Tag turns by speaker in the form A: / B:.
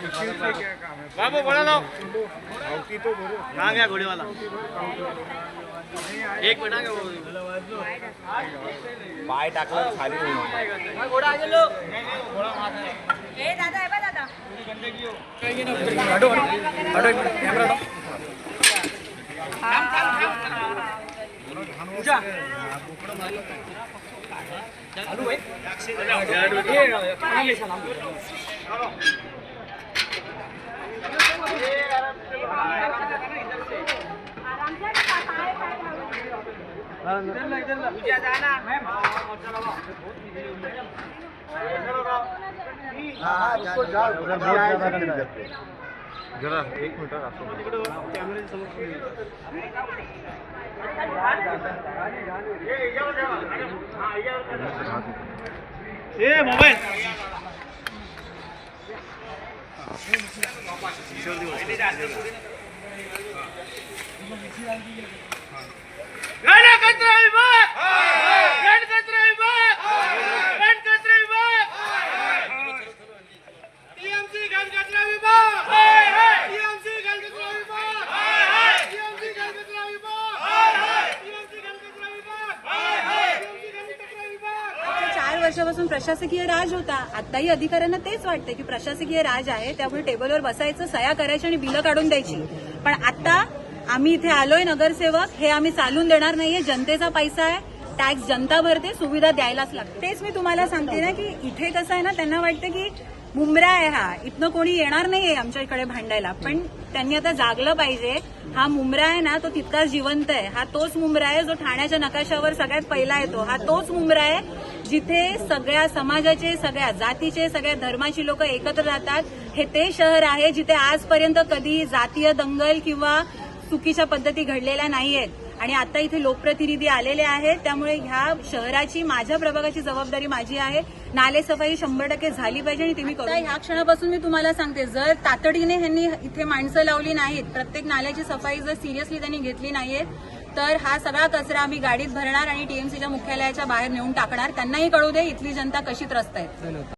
A: बाबू घोड़ा लाओ। कहाँ गया घोड़े वाला? एक मिनट आ पाय टाकला खाली घोड़ा आगे लो। घोड़ा ए दादा है दादा हटो हटो एक मिनट कैमरा हटो। पूजा चालू है जरा एक मिनट कैमरे ये मोबाइल
B: वर्षापासून प्रशासकीय राज होता. आताही अधिकाऱ्यांना तेच वाटतं की प्रशासकीय राज आहे, त्यामुळे टेबलवर बसायचं, सह्या करायची आणि बिलं काढून द्यायची. पण आता आम्ही इथे आलोय नगरसेवक, हे आम्ही चालून देणार नाहीये. जनतेचा पैसा आहे, टॅक्स जनता भरते, सुविधा द्यायलाच लागते. तेच मी तुम्हाला सांगते ना की इथे कसं आहे ना, त्यांना वाटतं की मुंब्रा आहे हा, इथनं कोणी येणार नाहीये आमच्याकडे भांडायला. पण त्यांनी आता जागलं पाहिजे. हा मुंब्रा आहे ना, तो तितकाच जिवंत आहे. हा तोच मुंब्रा आहे जो ठाण्याच्या नकाशावर सगळ्यात पहिला येतो. हा तोच मुंब्रा आहे जिथे सगळ्या समाजाचे, सगळ्या जातीचे, सगळ्या धर्माची लोक एकत्र राहतात. हे ते शहर आहे जिथे आजपर्यंत कधी जातीय दंगल किंवा चुकीच्या पद्धती घडलेल्या नाहीयेत. आणि आता इथे लोकप्रतिनिधी आलेले आहेत, त्यामुळे ह्या शहराची, माझ्या प्रभागाची जबाबदारी माझी आहे. नाले सफाई 100% झाली पाहिजे आणि ती मी करू. ह्या क्षणापासून मी तुम्हाला सांगते, जर तातडीने ह्यांनी इथे माणसं लावली नाहीत, प्रत्येक नाल्याची सफाई जर सिरियसली त्यांनी घेतली नाहीये, तर हा सगळा कचरा आम्ही गाडीत भरणार आणि टीएमसीच्या मुख्यालयाच्या बाहेर नेऊन टाकणार. त्यांनाही कळू दे इथली जनता कशी त्रस्त आहे.